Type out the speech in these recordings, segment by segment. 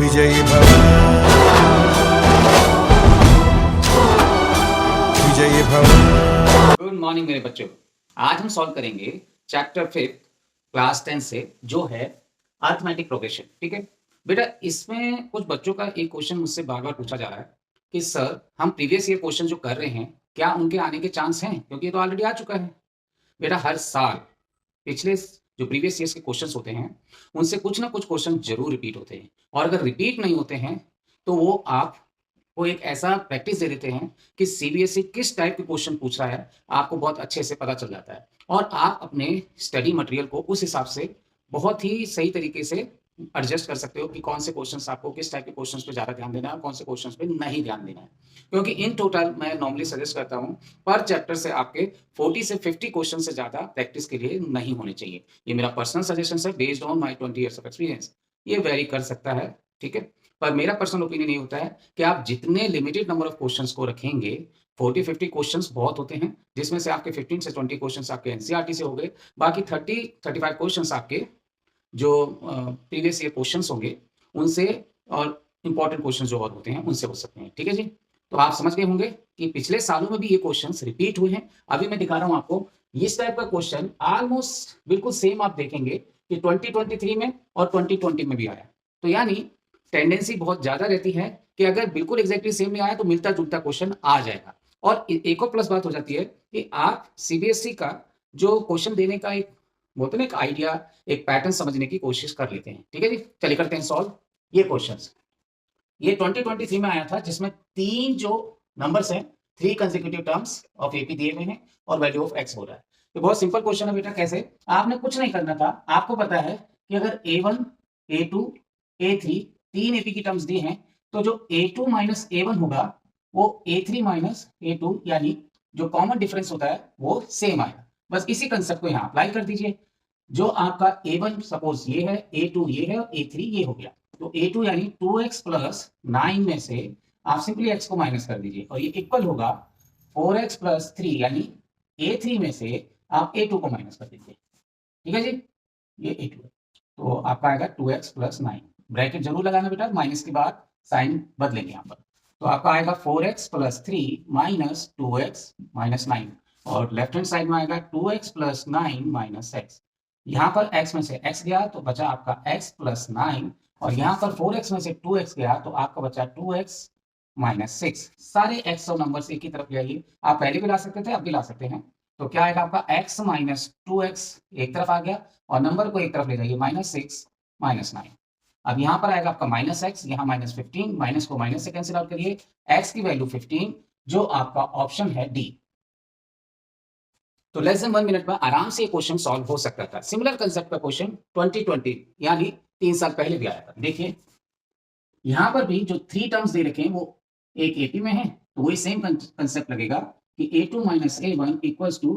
विजयी भव, विजयी भव। गुड मॉर्निंग मेरे बच्चों। आज हम सॉल्व करेंगे चैप्टर 5 क्लास 10 से, जो है अरिथमेटिक प्रोग्रेशन। ठीक है बेटा, इसमें कुछ बच्चों का एक क्वेश्चन मुझसे बार बार पूछा जा रहा है कि सर हम प्रीवियस ईयर क्वेश्चन जो कर रहे हैं क्या उनके आने के चांस हैं, क्योंकि ये तो ऑलरेडी आ चुका है। बेटा हर साल पिछले जो प्रीवियस ईयर्स के क्वेश्चंस होते हैं उनसे कुछ ना कुछ क्वेश्चन जरूर रिपीट होते हैं, और अगर रिपीट नहीं होते हैं तो वो आपको एक ऐसा प्रैक्टिस दे देते हैं कि सीबीएसई किस टाइप के क्वेश्चन पूछ रहा है आपको बहुत अच्छे से पता चल जाता है, और आप अपने स्टडी मटेरियल को उस हिसाब से बहुत ही सही तरीके से एडजस्ट कर सकते हो कि कौन से क्वेश्चंस आपको किस टाइप के क्वेश्चंस पे ज़्यादा ध्यान देना है और कौन से क्वेश्चंस पे नहीं ध्यान देना है। क्योंकि इन टोटल मैं नॉर्मली सजेस्ट करता हूँ पर चैप्टर से आपके 40 से 50 क्वेश्चन से ज़्यादा प्रैक्टिस के लिए नहीं होने चाहिए। ये मेरा पर्सनल सजेशन है based on my 20 years of experience. ये वेरी कर सकता है, ठीक है, पर मेरा पर्सनल ओपिनियन ये होता है कि आप जितने लिमिटेड नंबर ऑफ क्वेश्चंस को रखेंगे, 40-50 क्वेश्चंस बहुत होते हैं, जिसमें से आपके 15 से 20 क्वेश्चंस आपके एनसीईआरटी से हो गए, बाकी 30-35 क्वेश्चंस आपके जो प्रीवियस ईयर क्वेश्चंस होंगे उनसे, और इंपॉर्टेंट क्वेश्चन जो और होते हैं उनसे हो सकते हैं। ठीक है जी, तो आप समझ गए होंगे कि पिछले सालों में भी ये क्वेश्चंस रिपीट हुए हैं। अभी मैं दिखा रहा हूं आपको इस टाइप का क्वेश्चन ऑलमोस्ट बिल्कुल सेम आप देखेंगे कि 2023 में और 2020 में भी आया। तो यानी टेंडेंसी बहुत ज्यादा रहती है कि अगर बिल्कुल एग्जैक्टली सेम नहीं आया तो मिलता जुलता क्वेश्चन आ जाएगा। और एक और प्लस बात हो जाती है कि आप सीबीएसई का जो क्वेश्चन देने का एक बोलते हैं ना, एक आइडिया, एक पैटर्न समझने की कोशिश कर लेते हैं। ठीक है जी, चलिए करते हैं सॉल्व ये क्वेश्चंस। ये 2023 में आया था, जिसमें 3 जो नंबर्स हैं, 3 कंसेक्यूटिव टर्म्स ऑफ एपी दिए हुए हैं और वैल्यू ऑफ एक्स हो रहा है। तो बहुत सिंपल क्वेश्चन है बेटा। कैसे? आपने कुछ नहीं करना था, आपको पता है कि अगर a1 a2 a3 3 एपी की टर्म्स दी हैं तो जो a2 माइनस a1 होगा वो a3 माइनस a2 यानी जो कॉमन डिफरेंस होता है वो सेम आएगा। बस इसी कंसेप्ट को यहाँ अप्लाई कर दीजिए। जो आपका a1 सपोज ये है, a2 ये है और a3 ये हो गया, तो a2 यानी 2x प्लस 9 में से आप सिंपली x को माइनस कर दीजिए और ये इक्वल होगा 4x प्लस 3 यानी a3 में से आप a2 को माइनस कर दीजिए। ठीक है जी, ये a2 है, तो आपका आएगा 2x प्लस 9। ब्रैकेट जरूर लगाना बेटा, माइनस के बाद साइन बदलेंगे यहाँ पर। तो आपका आएगा 4x plus 3 minus 2x minus 9, और लेफ्ट हैंड साइड में आएगा 2x प्लस 9 माइनस x। यहाँ पर x में से x गया तो बचा आपका x प्लस 9, और यहाँ पर 4x में से 2x गया तो आपका बचा 2x माइनस 6। सारे x और नंबर एक ही तरफ ले आइए। आप पहले भी ला सकते थे, अब भी ला सकते हैं। तो क्या आएगा आपका x माइनस 2x एक तरफ आ गया और नंबर को एक तरफ ले जाइए, माइनस 6 माइनस 9। अब यहाँ पर आएगा आपका माइनस x, यहाँ माइनस 15, माइनस को माइनस से कैंसिल आउट करिए, x की वैल्यू 15 जो आपका ऑप्शन है डी। तो लेस देन 1 मिनट में आराम से ये क्वेश्चन सॉल्व हो सकता था। सिमिलर कंसेप्ट का क्वेश्चन 2020 यानी 3 साल पहले भी आया था। देखिए यहां पर भी जो 3 टर्म्स दे रखे हैं वो एक एपी में है, तो वही सेम कंसेप्ट लगेगा कि a2 minus a1 equals to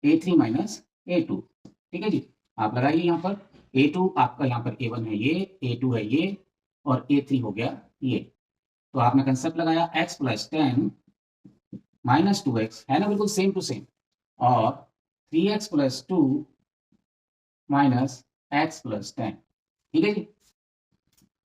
a3 minus a2। ठीक है जी, आप लगाइए यहाँ पर a2 आपका यहाँ पर a1 है ये, a2 है ये और a3 हो गया ये। तो आपने कंसेप्ट लगाया x प्लस 10 माइनस 2x, है ना, बिल्कुल सेम टू सेम, और 3x plus 2 minus x plus 10। ठीक है जी,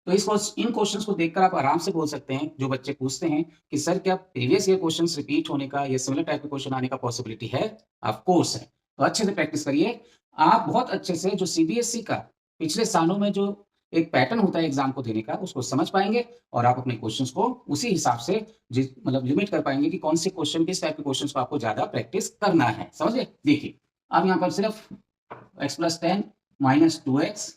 तो इन क्वेश्चंस को देखकर आप आराम से बोल सकते हैं, जो बच्चे पूछते हैं कि सर क्या प्रीवियस ईयर क्वेश्चंस रिपीट होने का या सिमिलर टाइप के क्वेश्चन आने का पॉसिबिलिटी है? ऑफ कोर्स है। तो अच्छे से प्रैक्टिस करिए। आप बहुत अच्छे से जो सीबीएसई का पिछले सालों में जो एक पैटर्न होता है एग्जाम को देने का, उसको समझ पाएंगे और आप अपने क्वेश्चंस को उसी हिसाब से मतलब लिमिट कर पाएंगे कि कौन से क्वेश्चन, किस टाइप के क्वेश्चंस को आपको ज्यादा प्रैक्टिस करना है। समझे? देखिए अब यहाँ पर सिर्फ x प्लस 10 माइनस 2x,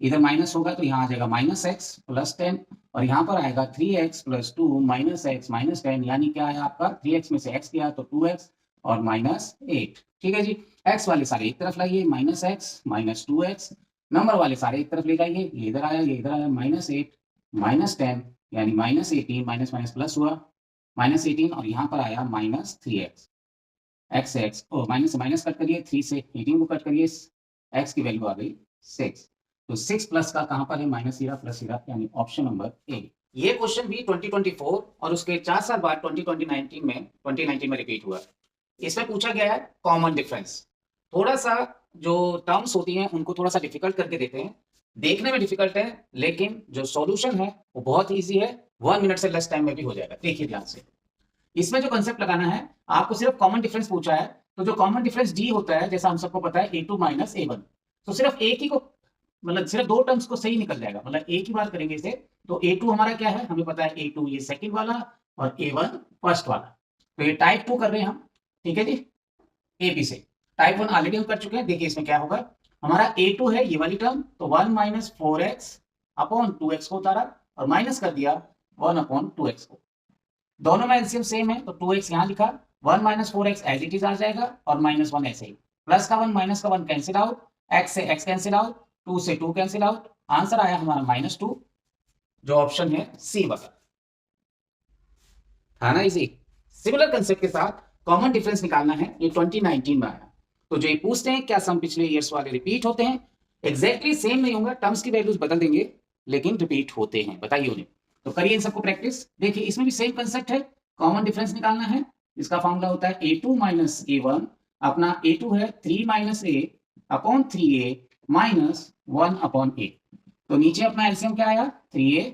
इधर माइनस होगा तो यहाँ आ जाएगा माइनस एक्स प्लस 10, और यहाँ पर आएगा 3x plus 2 minus x minus 10, यानी क्या है आपका 3x में से x गया तो 2x और माइनस 8। ठीक है जी, x वाले सारे एक तरफ लाइए, minus x minus 2x, number वाले सारे एक तरफ ले जाइए, ये इधर आया ये इधर आया, माइनस 8 माइनस 10 यानी माइनस 18, माइनस माइनस प्लस हुआ माइनस 18, और यहाँ पर आया minus 3x। X x minus से माइनस कट करिए, 3 से 18 को कट करिए, x की वैल्यू आ गई 6। तो 6 प्लस का कहां पर है, माइनस हीरा प्लस हीरा, यानी ऑप्शन नंबर ए। ये क्वेश्चन भी 2024 और उसके 4 साल बाद 2019 में रिपीट हुआ। इसमें पूछा गया है कॉमन डिफरेंस। थोड़ा सा जो टर्म्स होती हैं उनको थोड़ा सा डिफिकल्ट करके देते हैं, देखने में डिफिकल्ट है, लेकिन जो सॉल्यूशन है वो बहुत इजी है, 1 मिनट से लेस टाइम में भी हो जाएगा। देखिए ध्यान से, इसमें जो कंसेप्ट लगाना है, आपको सिर्फ कॉमन डिफरेंस पूछा है, तो जो कॉमन डिफरेंस डी होता है, जैसा हम सबको पता है a2 माइनस a1, तो सिर्फ एक ही को, मतलब सिर्फ दो टर्म्स को सही निकल जाएगा, मतलब एक ही बार करेंगे इसे। तो a2 हमारा क्या है, हमें पता है a2 ये सेकंड वाला और a1 फर्स्ट वाला, तो ये टाइप 2 कर रहे हैं हम, ठीक है जी, ए बी से। टाइप 1 ऑलरेडी हम कर चुके हैं। देखिए इसमें क्या होगा, हमारा a2 है ये वाली टर्म, तो 1 माइनस 4x अपॉन 2x को उतारा और माइनस कर दिया 1 अपॉन 2x को। दोनों में एलसीएम सेम है, तो 2x यहां लिखा, 1 minus 4x as it is आ जाएगा और माइनस 1 ऐसे ही, प्लस का 1 माइनस का 1 कैंसिल आउट, x से x कैंसिल आउट, 2 से 2 कैंसिल आउट, आंसर आया हमारा -2, जो ऑप्शन है सी वाला, था ना इजी। सिमिलर कंसेप्ट के साथ कॉमन डिफरेंस निकालना है, ये 2019 में आया। तो जो ये पूछते हैं क्या सम पिछले ईयर्स वाले रिपीट होते हैं, एग्जैक्टली सेम नहीं होगा, टर्म्स की वैल्यूज बदल देंगे, लेकिन रिपीट होते हैं, बताइए उन्हें। तो करिए इन सबको प्रैक्टिस। देखिए इसमें भी सेम कंसेप्ट है, कॉमन डिफरेंस निकालना है, इसका फॉर्मूला होता है a2 माइनस a1, अपना a2 है 3 minus a upon 3a minus 1 upon a, तो नीचे अपना एलसीएम क्या आया 3a,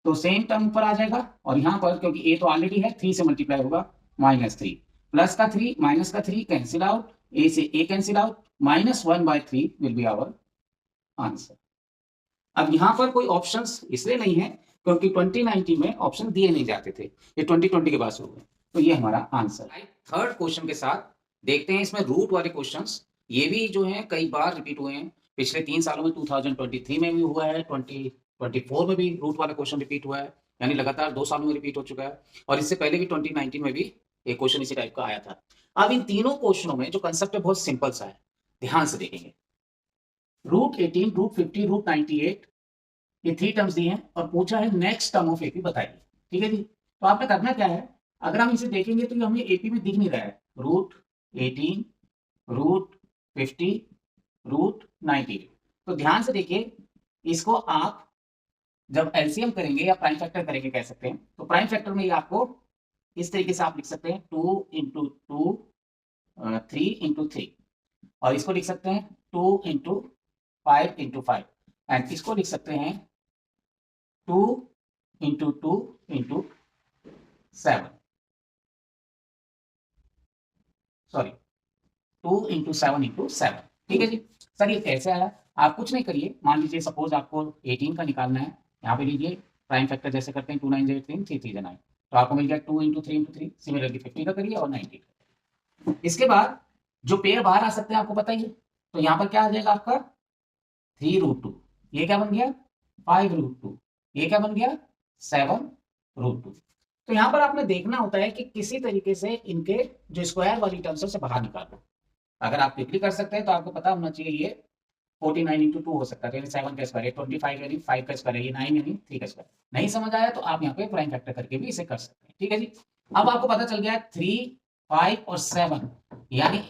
तो सेम टर्म पर आ जाएगा, और यहां पर क्योंकि a तो ऑलरेडी है 3 से मल्टीप्लाई होगा, -3, प्लस का 3 माइनस का 3 कैंसिल आउट, a से a cancel out, -1/3 will be our answer. अब यहां पर कोई ऑप्शंस इसलिए नहीं है क्योंकि 2019 में ऑप्शन दिए नहीं जाते थे, ये 2020 के बाद शुरू हुए, तो ये हमारा आंसर है। थर्ड क्वेश्चन के साथ देखते हैं, इसमें रूट वाले क्वेश्चंस, ये भी जो है कई बार रिपीट हुए हैं, पिछले 3 सालों में 2023 में भी हुआ है, 2024 में भी रूट वाला क्वेश्चन रिपीट हुआ है, यानी लगातार 2 सालों में रिपीट हो चुका है, और इससे पहले भी 2019 में भी एक क्वेश्चन इसी टाइप का आया था। अब इन तीनों क्वेश्चनों में जो कंसेप्ट है बहुत सिंपल सा है, ध्यान से देखेंगे। √18, √50, √98, ये 3 टर्म्स दिए हैं और पूछा है नेक्स्ट टर्म ऑफ एपी बताइए, ठीक है जी। तो आपने करना क्या है, अगर हम इसे देखेंगे तो ये हमें एपी में दिख नहीं रहा है, √18, √50, √98, तो ध्यान से देखिए, इसको आप जब एलसीएम करेंगे या प्राइम फैक्टर करेंगे कह सकते हैं, तो प्राइम फैक्टर में ये आपको इस तरीके से आप लिख सकते हैं 2 इंटू 2, 3 इंटू 3, और इसको लिख सकते हैं 2 इंटू 5 इंटू 5, एंड इसको लिख सकते हैं 2 into 2 into 7, sorry 2 into 7 into 7, ठीक है जी। सर ये कैसे आया, आप कुछ नहीं करिए, मान लीजिए सपोज आपको 18 का निकालना है, यहाँ पे लीजिए प्राइम फैक्टर जैसे करते हैं 2 9 8 3 3 3 9, तो आपको मिल गया 2 इंटू 3 इंटू 3, सिमिलरली 50 का करिए और 90 का। इसके बाद जो पेयर बाहर आ सकते हैं आपको पता ही है, तो यहाँ पर क्या आ जाएगा आपका 3√2, ये क्या बन गया 5√2, ये क्या बन गया 7√2। तो यहाँ पर आपने देखना होता है कि किसी तरीके से इनके जो स्क्वायर वाली टर्म्स है उसे बाहर निकालो। अगर आप क्विकली कर सकते हैं तो आपको पता होना चाहिए ये 49 इंटू 2 हो सकता है, यानी 7 का स्क्वायर है, 25 यानी 5 का स्क्वायर है, ये 9 यानी 3 का स्क्वायर। नहीं समझ आया तो आप यहाँ पे प्राइम फैक्टर करके भी इसे कर सकते हैं, ठीक है जी। अब आपको पता चल गया 3, 5 और 7 यानी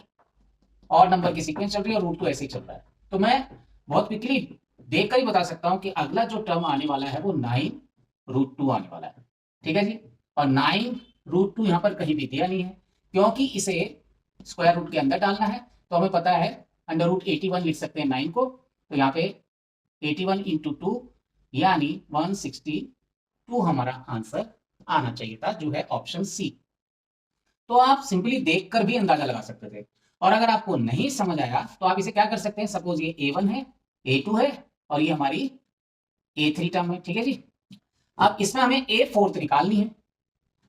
और नंबर की सीक्वेंस चल रही है और √2 ऐसे ही चल रहा है, तो मैं बहुत क्विकली देखकर ही बता सकता हूं कि अगला जो टर्म आने वाला है वो 9√2 आने वाला है, ठीक है जी। और 9√2 यहाँ पर कहीं भी दिया नहीं है, क्योंकि इसे स्क्वायर रूट के अंदर डालना है, तो हमें पता है √81 लिख सकते हैं 9 को, तो यहाँ पे 81 इंटू 2 यानी 162 हमारा आंसर आना चाहिए था, जो है ऑप्शन सी। तो आप सिंपली देखकर भी अंदाजा लगा सकते थे, और अगर आपको नहीं समझ आया तो आप इसे क्या कर सकते हैं, सपोज ये a1 है, a2 है और ये हमारी a3 टर्म है, ठीक है जी। अब इसमें हमें a4 निकालनी है,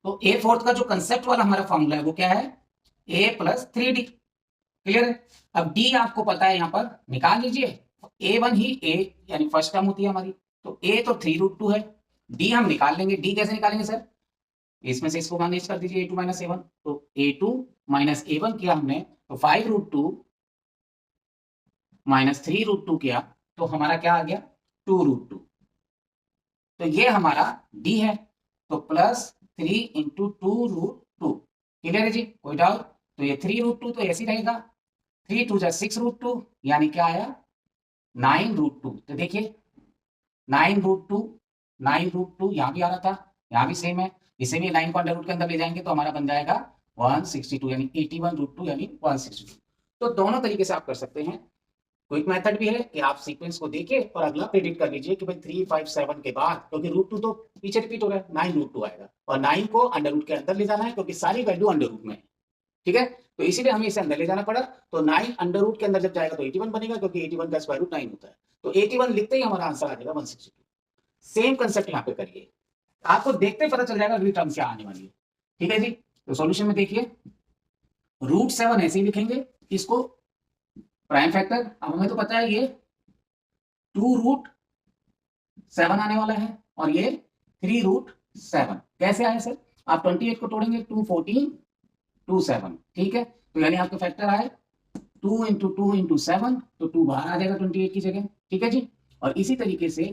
तो a4 का जो कंसेप्ट वाला हमारा फॉर्मूला है वो क्या है, a प्लस 3d, क्लियर है। अब d आपको पता है, यहां पर निकाल लीजिए, a1 ही a यानी फर्स्ट टर्म होती है हमारी, तो a तो 3√2 है, d हम निकाल लेंगे, d कैसे निकालेंगे सर, इसमें से इसको मैनेज कर दीजिए a2 माइनस a1, तो a2 माइनस a1 किया हमने, तो 5√2 माइनस 3√2 किया, तो हमारा क्या आ गया 2√2, तो ये हमारा d है, तो प्लस 3 इंटू 2√2, क्लियर है जी, कोई डाउट। तो ये 3√2 तो ऐसे ही रहेगा, 3 2 6√2 यानी क्या आया 9√2, तो देखिए 9√2 यहाँ भी आ रहा था, यहाँ भी सेम है, इसे भी 9 को अंडर रूट के अंदर ले जाएंगे तो हमारा बन जाएगा 162 यानी 81√2 यानी 162। तो दोनों तरीके से आप कर सकते हैं, क्विक मेथड भी है कि आप सीक्वेंस को देखिए और अगला प्रेडिक्ट कर लीजिए कि भाई 3 5 7 के बाद, क्योंकि रूट 2 तो पीछे रिपीट हो रहा है, 9 रूट 2 आएगा और 9 को अंडर रूट के अंदर ले जाना है क्योंकि सारी वैल्यू अंडर रूट में है। ठीक है, तो इसीलिए हमें इसे अंदर ले जाना पड़ा। तो 9 अंडर रूट के अंदर जब जाएगा तो 81 बनेगा क्योंकि 81 का स्क्वायर रूट 9 होता है। तो 81 लिखते ही हमारा आंसर आ जाएगा 162। सेम कंसेप्ट यहाँ पे करिए, आपको देखते पता चल जाएगा अगली टर्म क्या आने वाली है। ठीक है जी, तो सॉल्यूशन में देखिए रूट 7 ऐसे ही लिखेंगे, इसको प्राइम फैक्टर, अब हमें तो पता है ये 2 रूट 7 आने वाला है और ये 3 रूट 7 कैसे आए सर, आप 28 को तोड़ेंगे 2 14 2 7, ठीक है, तो यानी आपका फैक्टर आए 2 इंटू 2 इंटू 7, तो 2 बाहर आ जाएगा 28 की जगह। ठीक है जी, और इसी तरीके से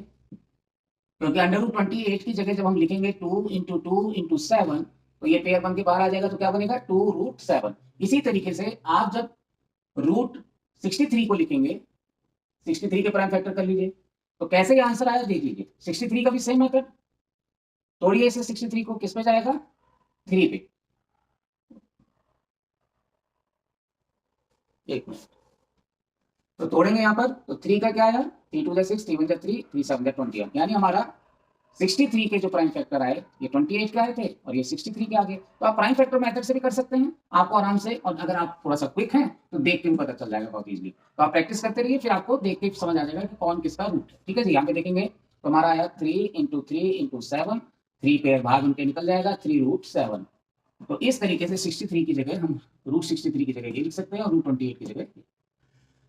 क्योंकि अंडर रूट 28 की जगह जब हम लिखेंगे 2 इंटू 2 इंटू 7, तो ये पेयर बन के बाहर आ जाएगा, तो क्या बनेगा 2 रूट 7। इसी तरीके से आप जब रूट 63 को लिखेंगे, 63 के प्राइम फैक्टर कर लीजिए, तो कैसे ये आंसर आया देख लीजिए। 63 का भी सेम मेथड, तोड़िए इसे 63 को, किस पे जाएगा 3 पे। एक मिनट, तो तोड़ेंगे यहाँ पर, तो 3 का क्या आया 3 2 6 3 1 3 3 7 21, यानी हमारा 63 के जो प्राइम फैक्टर आए ये 28 के आए थे और ये 63 के आ गए। तो आप प्राइम फैक्टर मेथड से भी कर सकते हैं, आपको आराम से, और अगर आप थोड़ा सा क्विक हैं तो देख के भी पता चल जाएगा बहुत इजीली। तो आप प्रैक्टिस करते रहिए, फिर आपको देख के समझ आ जाएगा कि कौन किसका रूट है। ठीक है जी, यहाँ पे देखेंगे तो हमारा आया 3 इंटू 3 इंटू 7, 3 पेयर भाग उनके निकल जाएगा 3 रूट 7। तो इस तरीके से 63 की जगह हम रूट 63 की जगह ये लिख सकते हैं और रूट 28 की जगह।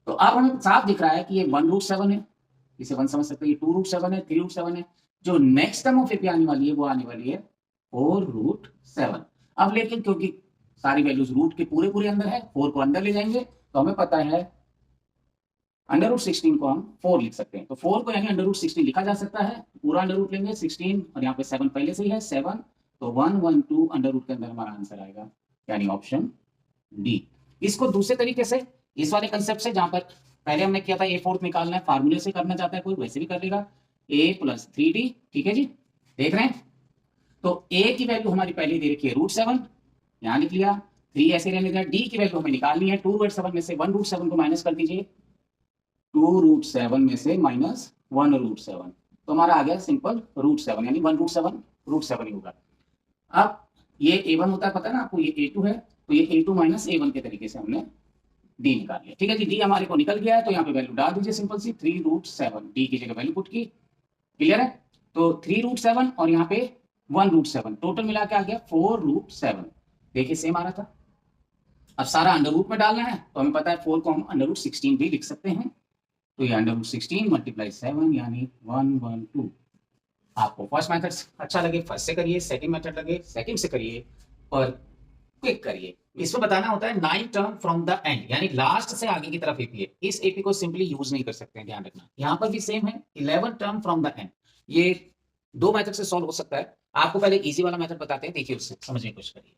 तो अब हमें साफ दिख रहा है कि ये 1 रूट 7 है, इसे 1 समझ सकते हैं, ये 2 रूट 7 है, 3 रूट 7 है। जो नेक्स्ट टर्म ऑफ एपी आने वाली है वो आने वाली है 4 रूट 7। अब लेकिन क्योंकि सारी वैल्यूज रूट के पूरे पूरे अंदर है, 4 को अंदर ले जाएंगे तो हमें पता है अंडर रूट 16 को हम 4 लिख सकते हैं। तो 4 को यानी अंडर रूट 16 लिखा जा सकता है, पूरा अंडर रूट लेंगे 16 और यहाँ पे 7 पहले से ही है 7, तो 1 1 2 अंडर रूट के अंदर हमारा आंसर आएगा, यानी ऑप्शन डी। इसको दूसरे तरीके से, इस वाले कंसेप्ट से, जहां पर पहले हमने किया था ए फोर्थ निकालना है, फार्मूले से करना चाहता है कोई वैसे भी कर लेगा, a प्लस 3d। ठीक है जी, देख रहे हैं, तो a की वैल्यू हमारी पहले दे रखी है रूट 7, यहां लिख लिया, 3 ऐसे रहने दिया, d की वैल्यू हमें निकालनी है 2 रूट 7 में से 1 रूट 7 को माइनस कर दीजिए, 2 रूट 7 में से माइनस 1 रूट 7, तो हमारा आ गया सिंपल रूट 7, यानी 1 रूट 7 ही होगा। अब ये a1 होता है पता है ना आपको, ये a2 है, तो ये a2 माइनस a1 के तरीके से हमने डी निकाल लिया। ठीक है जी, डी हमारे को निकल गया है, तो यहाँ पे वैल्यू डाल दीजिए सिंपल सी 3 रूट 7, डी की जगह वैल्यू पुट की, क्लियर है। तो 3 रूट 7 और यहाँ पे 1 रूट 7, टोटल मिला के आ गया 4 रूट 7। देखिए सेम आ रहा था। अब सारा अंडर रूट में डालना है, तो हमें पता है 4 को हम अंडर रूट 16 भी लिख सकते हैं, तो ये अंडर रूट 16 मल्टीप्लाई 7 यानी 112। आपको फर्स्ट मेथड अच्छा लगे फर्स्ट से करिए, सेकंड मेथड लगे सेकंड से करिए, पर क्विक करिए। इसमें बताना होता है 9 टर्म फ्रॉम द एंड, यानी लास्ट से आगे की तरफ एपी है, इस एपी को सिंपली यूज नहीं कर सकते हैं, ध्यान रखना। यहाँ पर भी सेम है 11 टर्म फ्रॉम द एंड, ये दो मेथड से सॉल्व हो सकता है। आपको पहले इजी वाला मेथड बताते हैं, देखिए उससे समझने की कोशिश करिए।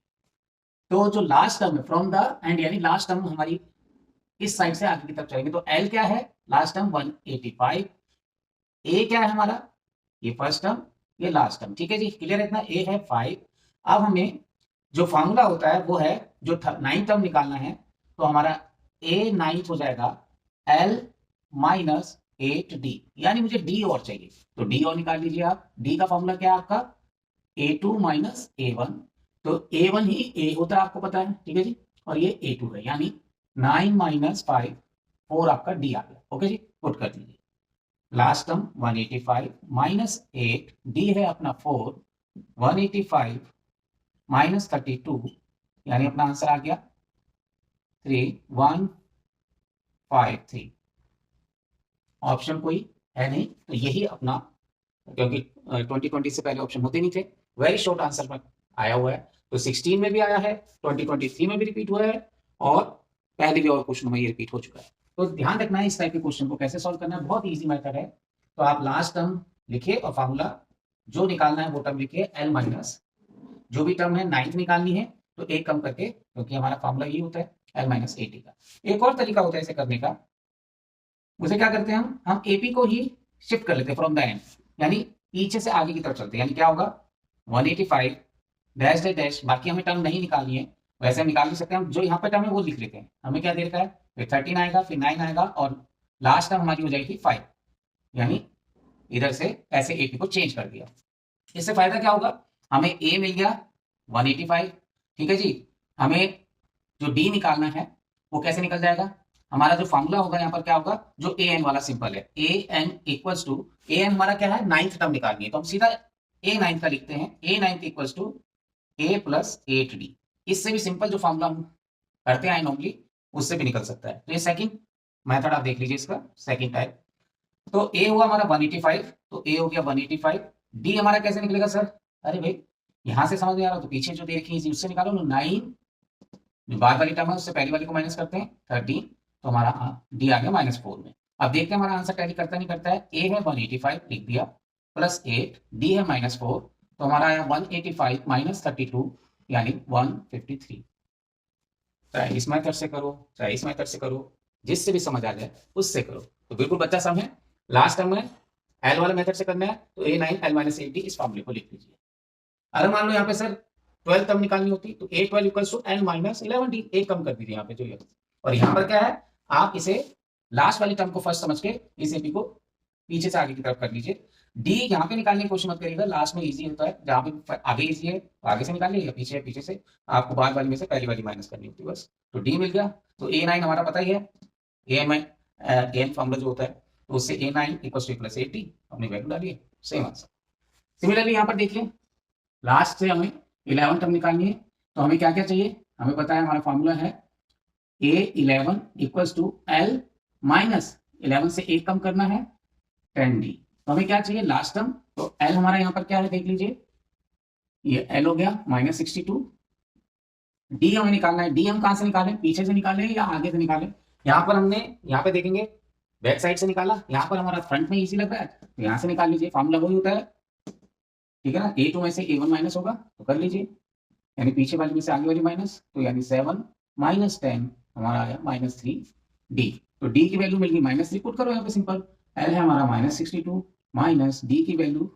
तो जो लास्ट टर्म है फ्रॉम द एंड, यानी लास्ट टर्म हमारी इस साइड से आगे की तरफ चलेंगे, तो एल क्या है लास्ट टर्म 185, ए क्या है हमारा ये फर्स्ट टर्म, ये लास्ट टर्म। ठीक है जी, क्लियर है इतना, ए है 5। अब हमें जो फॉर्मूला होता है वो है, जो 9 टर्म निकालना है, तो हमारा ए 9 हो जाएगा एल माइनस 8d, यानी मुझे डी और चाहिए, तो डी और निकाल लीजिए आप। डी का फॉर्मूला क्या है आपका a2 माइनस a1, तो a1 ही a होता है आपको पता है, ठीक है जी, और ये a2 है, यानी 9 माइनस 5 4 आपका डी आ गया। ओके जी, पुट कर दीजिए। लास्ट टर्म 185 माइनस 8, डी है अपना 4, 185 माइनस 32, यानी अपना आंसर आ गया 3153। ऑप्शन कोई है नहीं, तो यही अपना, क्योंकि 2020 से पहले ऑप्शन होते नहीं थे, वेरी शॉर्ट आंसर में आया हुआ है। तो 16 में भी आया है, 2023 में भी रिपीट हुआ है, और पहले भी और क्वेश्चन में ये रिपीट हो चुका है। तो ध्यान रखना है इस टाइप के क्वेश्चन को कैसे सॉल्व करना है, बहुत ईजी मेथड है। तो आप लास्ट टर्म लिखिए और फार्मूला जो निकालना है वो टर्म लिखिए, एल माइनस जो भी टर्म है 9th निकालनी है, तो एक कम करके, क्योंकि हमारा फार्मूला ये होता है एल माइनस 80 का। एक और तरीका होता है इसे करने का, उसे क्या करते हैं हम एपी को ही शिफ्ट कर लेते हैं फ्रॉम द एंड, यानी पीछे से आगे की तरफ चलते हैं, यानी क्या होगा 185 डैश डैश डैश, बाकी हमें टर्म नहीं निकालनी है, वैसे हम निकाल भी सकते हैं, जो यहाँ पे टर्म है वो लिख लेते हैं। हमें क्या दे रखा है, फिर 13 आएगा, फिर 9 आएगा, और लास्ट टर्म हमारी हो जाएगी 5, यानी इधर से ऐसे 80 को चेंज कर दिया। इससे फायदा क्या होगा, हमें a मिल गया 185, ठीक है जी। हमें जो d निकालना है वो कैसे निकल जाएगा, हमारा जो फॉर्मूला होगा यहाँ पर क्या होगा, जो a n वाला सिंपल है, a n equals to, a n हमारा क्या है, नाइन्थ टर्म निकालनी है, तो हम सीधा a नाइन्थ का लिखते हैं, a ninth equals to a plus 8d। इससे भी सिंपल जो फॉर्मूला हम करते हैं नॉर्मली, उससे भी निकल सकता है। तो ये सेकंड मेथड आप देख लीजिए, इसका सेकंड टाइप। तो a हुआ हमारा 185, तो a हो गया 185, d हमारा कैसे निकलेगा सर, अरे भाई यहां से समझ में आ रहा, तो पीछे जो दे रखी है उससे निकालो ना, 9 जो बाद वाली टर्म है उससे पहली वाली को माइनस करते हैं 13, तो हमारा d आ गया -4 में। अब देखते हैं हमारा आंसर टैली करता नहीं करता है, a है 185 लिख दिया प्लस 8, d है -4, तो हमारा आया 185 माइनस 32 यानी 153। चाहे इस मेथड से करो चाहे इस मेथड से करो, जिससे भी समझ आ जाए उससे करो, तो बिल्कुल बच्चा सम है। लास्ट टर्म में एल वाले मेथड से करना है, तो a9 l-8d इस फॉर्मूले को लिख लीजिए। अगर मान लो यहाँ पे सर 12 टर्म निकालनी होती तो a12 इक्वल्स टू l-11d, एक कम कर दीजिए यहाँ पे जो ये, और यहाँ पर क्या है, आप इसे लास्ट वाली टर्म को फर्स्ट समझ के इस एपी को पीछे से आगे की तरफ कर लीजिए। डी यहाँ पे निकालने की कोशिश मत करिएगा, लास्ट में इजी होता है, जहाँ पे आगे इजी है तो आगे से निकालिए, या पीछे पीछे से आपको बाद वाली में से पहली वाली माइनस करनी होती है बस। तो डी मिल गया, तो a9 हमारा पता ही है, an फॉर्मूला जो होता है, तो उससे a9 इक्वल्स टू प्लस 80 हमने वैल्यू डाली है, सेम आंसर। सिमिलरली यहाँ पर देखिए, लास्ट से हमें 11 टर्म निकालनी है, तो हमें क्या क्या चाहिए, हमें पता है हमारा फॉर्मूला है a11 equals to l minus 11 से एक कम करना है 10d, तो हमें क्या चाहिए लास्ट टर्म, तो l हमारा यहाँ पर क्या है देख लीजिए, ये l हो गया -62, d हमें निकालना है, d हम कहां से निकालें, पीछे से निकालें या आगे से निकालें, यहाँ पर हमने यहाँ पे देखेंगे बैक साइड से निकाला, यहाँ पर हमारा फ्रंट में इजी लग रहा है तो यहाँ से निकाल लीजिए, फॉर्मूला वही होता है, ठीक है ना, a2 में से a1 माइनस होगा तो कर लीजिए, यानी पीछे वाली में से आगे वाली माइनस, तो यानी 7 माइनस 10 हमारा आया -3d, तो d की वैल्यू मिल गई -3, पुट करो यहाँ पे सिंपल, l है हमारा -62 माइनस d की वैल्यू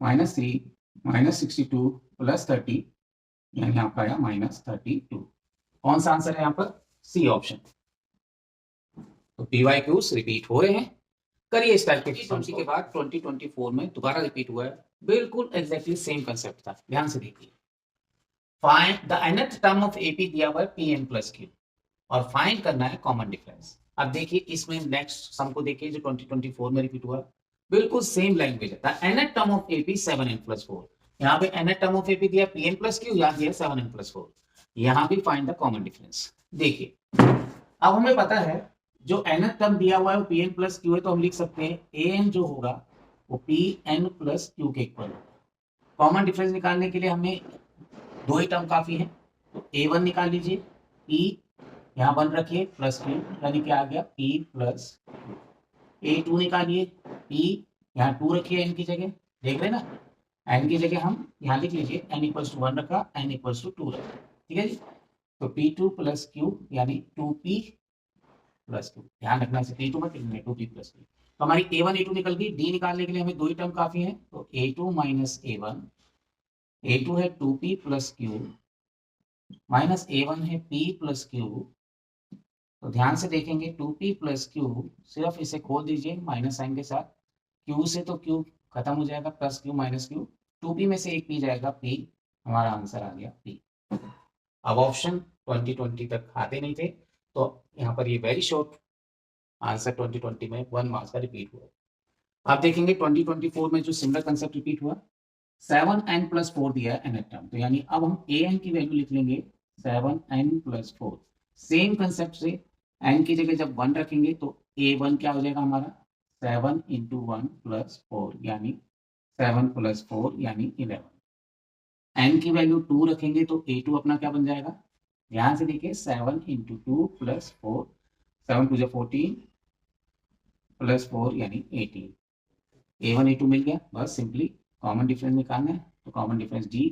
-3 -62 प्लस 30, यानी आपका आया -32। कौन सा आंसर है यहाँ पर, सी ऑप्शन। तो पीवाईक्यूज रिपीट हो रहे हैं, करिए इस टाइप के क्वेश्चन के बाद 2024 में दोबारा रिपीट हुआ है, बिल्कुल एग्जैक्टली सेम कंसेप्ट था, ध्यान से देखिए। Find the nth term of AP दिया हुआ है pn प्लस q, और फाइंड करना है कॉमन डिफरेंस। अब देखिए इसमें नेक्स्ट सम को देखिए जो 2024 में रिपीट हुआ, बिल्कुल सेम लैंग्वेज है। The nth term of AP 7n plus 4, यहाँ पे nth टर्म ऑफ एपी दिया pn प्लस q, यहाँ दिया 7n प्लस 4, यहाँ भी फाइंड द कॉमन डिफरेंस। देखिए अब हमें पता है जो nth टर्म दिया हुआ है वो pn प्लस q है, तो हम लिख सकते हैं an जो होगा वो pn प्लस q के इक्वल होगा। कॉमन डिफरेंस निकालने के लिए हमें दो ही टर्म काफी है, तो a1 निकाल लीजिए, p यहाँ 1 रखिए प्लस q, यानी क्या आ गया p प्लस, a2 निकालिए, p यहाँ 2 रखिए n की जगह, देख रहे ना, n की जगह हम यहाँ लिख लीजिए n इक्वल्स टू 1 रखा, n इक्वल्स टू 2 रखा, ठीक है जी। तो p2 प्लस q यानी 2p प्लस 2, ध्यान रखना इसे p2 मत लिखना, 2p प्लस 2। तो हमारी a1 a2 निकल गई, d निकालने के लिए हमें दो ही टर्म काफी है, तो a2 माइनस a1, a2 है 2p plus q minus a1 है p प्लस q, तो ध्यान से देखेंगे 2p प्लस q, सिर्फ इसे खोल दीजिए माइनस साइन के साथ, q से तो q खत्म हो जाएगा, plus q minus q, 2p में से एक p जाएगा p, हमारा आंसर आ गया p। अब ऑप्शन 2020 तक आते नहीं थे, तो यहाँ पर ये वेरी शॉर्ट आंसर 2020 में 1 मार्क्स का रिपीट हुआ। आप देखेंगे 2024 में जो सिमिलर कंसेप्ट रिपीट हुआ, 7n प्लस 4 दिया है nth टर्म, तो यानी अब हम an की वैल्यू लिख लेंगे 7n प्लस 4, सेम कंसेप्ट से n की जगह जब 1 रखेंगे तो a1 क्या हो जाएगा हमारा 7 इंटू 1 प्लस 4, यानी 7 प्लस 4 यानी 11, n की वैल्यू 2 रखेंगे तो a2 अपना क्या बन जाएगा, ध्यान से देखिए 7 इंटू 2 प्लस 4, 7 टू 14 प्लस 4 यानी 18, a1 a2 मिल गया, बस सिंपली कॉमन डिफरेंस निकालना है, तो common difference d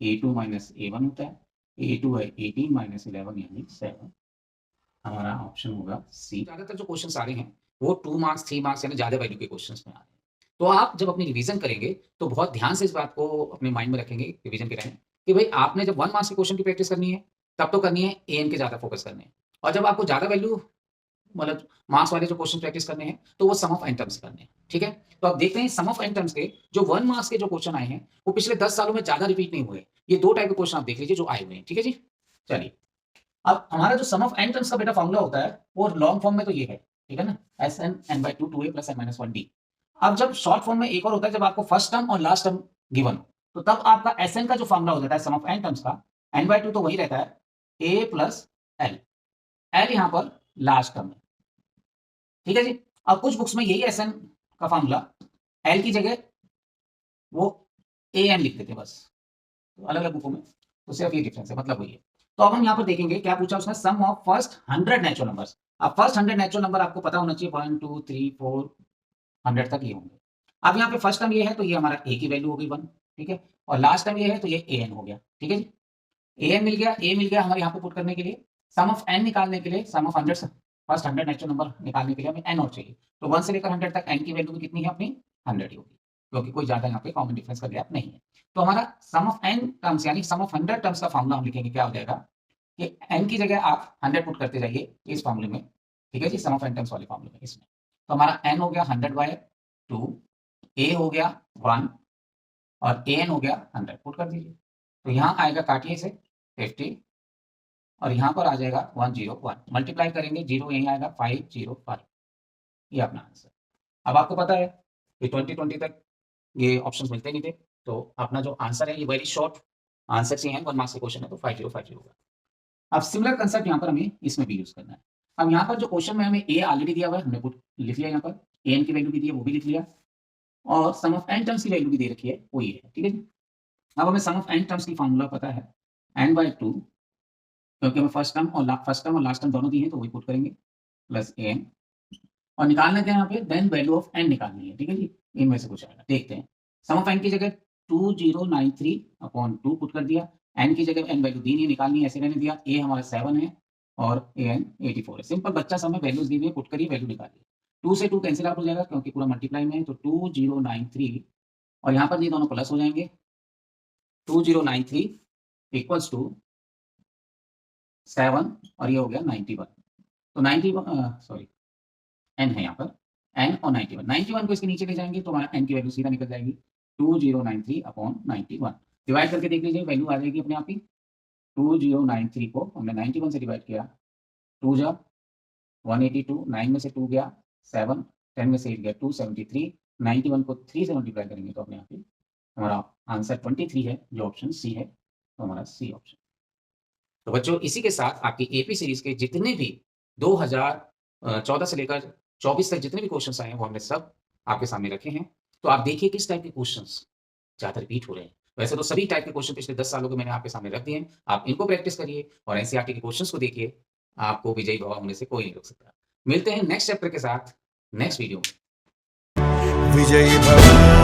a2 minus a1 होता है, a2 है 18 माइनस 11 यानी 7, हमारा ऑप्शन होगा सी। ज्यादातर जो क्वेश्चंस आ रहे हैं वो 2 मार्क्स 3 मार्क्स यानी ज्यादा वैल्यू के क्वेश्चंस में आ रहे हैं, तो आप जब अपनी रिवीजन करेंगे तो बहुत ध्यान से इस बात को अपने माइंड में रखेंगे रिवीजन के टाइम, कि भाई आपने जब 1 मार्क्स के क्वेश्चन की प्रैक्टिस करनी है तब तो करनी है an के ज्यादा फोकस करने हैं, और जब आपको ज्यादा वैल्यू मतलब मार्क्स वाले जो क्वेश्चन प्रैक्टिस करने हैं तो वो सम ऑफ एन टर्म्स करने हैं, ठीक है। तो आप देखते हैं सम ऑफ एन टर्म्स के जो 1 मार्क्स के जो क्वेश्चन आए हैं वो पिछले 10 सालों में ज्यादा रिपीट नहीं हुए। ये 2 टाइप के क्वेश्चन आप देख लीजिए जो आए हुए हैं, ठीक है जी। चलिए, अब हमारा जो सम ऑफ एन टर्म्स का बेटा फॉर्मूला होता है वो लॉन्ग फॉर्म में तो ये है, ठीक है ना, S N N by 2 2a plus N minus 1 D. अब जब शॉर्ट फॉर्म में एक और होता है, जब आपको फर्स्ट टर्म और लास्ट टर्म गिवन हो तो तब आपका एस एन का जो फॉर्मूला हो जाता है सम ऑफ एन टर्म्स का, एन बाई 2 तो वही रहता है ए प्लस एल, एल यहाँ पर लास्ट टर्म है, ठीक है जी। अब कुछ बुक्स में यही एस एन का फॉर्मूला एल की जगह वो ए एन लिख देते हैं बस, तो अलग अलग बुकों में तो सिर्फ ये डिफरेंस है, मतलब वही है। तो अब हम यहाँ पर देखेंगे क्या पूछा उसने, सम ऑफ फर्स्ट 100 नेचुरल नंबर्स। अब फर्स्ट 100 नेचुरल नंबर आपको पता होना चाहिए 1 2 3 4 100 तक ये होंगे। अब यहाँ पे फर्स्ट टर्म ये है तो ये हमारा ए की वैल्यू हो गई 1, ठीक है, और लास्ट टर्म ये है तो ये ए एन हो गया, ठीक है जी। ए एन मिल गया, ए मिल गया हमारे यहाँ पे पुट करने के लिए। सम ऑफ एन निकालने के लिए, सम ऑफ 100 फर्स्ट 100 नेचुरल नंबर निकालने के लिए हमें एन और चाहिए, तो 1 से लेकर 100 तक एन की वैल्यू भी कितनी है अपनी 100 ही होगी, क्योंकि कोई ज्यादा यहाँ पे कॉमन डिफरेंस का गैप नहीं है। तो हमारा सम ऑफ एन टर्म्स यानी सम ऑफ 100 टर्म्स का फॉर्मूला हम लिखेंगे, क्या हो जाएगा कि एन की जगह आप 100 पुट करते जाइए इस फॉर्मूले में, ठीक है जी, सम ऑफ एन टर्म्स वाले फॉर्मूले में इसमें। तो हमारा एन हो गया 100/2, ए हो गया 1 और ए एन हो गया 100, पुट कर दीजिए। तो यहाँ आएगा, काटिए इसे 50 और यहाँ पर आ जाएगा 101, मल्टीप्लाई करेंगे 0 यहीं आएगा 505, ये अपना आंसर। अब आपको पता है कि 2020 तक ये ऑप्शंस मिलते नहीं थे, तो अपना जो आंसर है ये वेरी शॉर्ट आंसर ही है, 1 मार्क्स का क्वेश्चन है तो 5050 होगा। अब सिमिलर कंसेप्ट यहाँ पर हमें इसमें भी यूज करना है। अब यहाँ पर जो क्वेश्चन में हमें ए ऑलरेडी दिया हुआ है, हमने पुट लिख लिया, यहाँ पर ए एन की वैल्यू भी दी है वो भी लिख लिया, और सम ऑफ एन टर्म्स की वैल्यू भी दे रखी है वो ये है, ठीक है जी। अब हमें सम ऑफ एन टर्म्स की फॉर्मूला पता है n/2, क्योंकि हमें फर्स्ट टर्म और लास्ट टर्म दोनों दी है तो वही पुट करेंगे, प्लस ए एन, और निकालना क्या है यहाँ पे, देन वैल्यू ऑफ एन निकालनी है, ठीक है जी। इनमें से कुछ आएगा, देखते हैं। सम ऑफ एन की जगह 2093/2 पुट कर दिया, एन की जगह एन वैल्यू दी नहीं, निकालनी है, ऐसे रहने दिया। ए हमारा 7 है और ए एन 84 है। सिंपल बच्चा सब में वैल्यूज दी हुई है, पुट करिए, वैल्यू निकालिए। 2 से 2 कैंसिल आउट हो जाएगा क्योंकि पूरा मल्टीप्लाई में है, तो 2093 और यहाँ पर ये दोनों प्लस हो जाएंगे, 2093 इक्वल्स टू 7 और ये हो गया 91, तो 91 सॉरी एन है यहाँ पर, एन और 91 को इसके नीचे ले जाएंगे तो हमारा एन की वैल्यू सीधा निकल जाएगी 2093/91। डिवाइड करके देख लीजिए, वैल्यू आ जाएगी अपने आप ही। 2093 को हमने 91 से डिवाइड किया, 2 जा 182, 9 में से 2 गया 7, 10 में से 8 गया 273, 91 को 3 से मल्टीप्लाई करेंगे तो अपने आप ही हमारा आंसर 23 है, जो ऑप्शन सी है, तो हमारा सी ऑप्शन। तो बच्चों इसी के साथ आपकी एपी सीरीज के जितने भी 2014 से लेकर 24 तक जितने भी क्वेश्चंस आए हैं वो हमने सब आपके सामने रखे हैं। तो आप देखिए किस टाइप के क्वेश्चंस ज़्यादा रिपीट हो रहे हैं। वैसे तो सभी टाइप के क्वेश्चन पिछले 10 सालों के मैंने आपके सामने रख दिए हैं। आप इनको प्रैक्टिस करिए और एनसीईआरटी के क्वेश्चंस को देखिए, आपको विजयी भव होने से कोई नहीं रोक सकता। मिलते हैं नेक्स्ट चैप्टर के साथ नेक्स्ट वीडियो में। विजयी भव।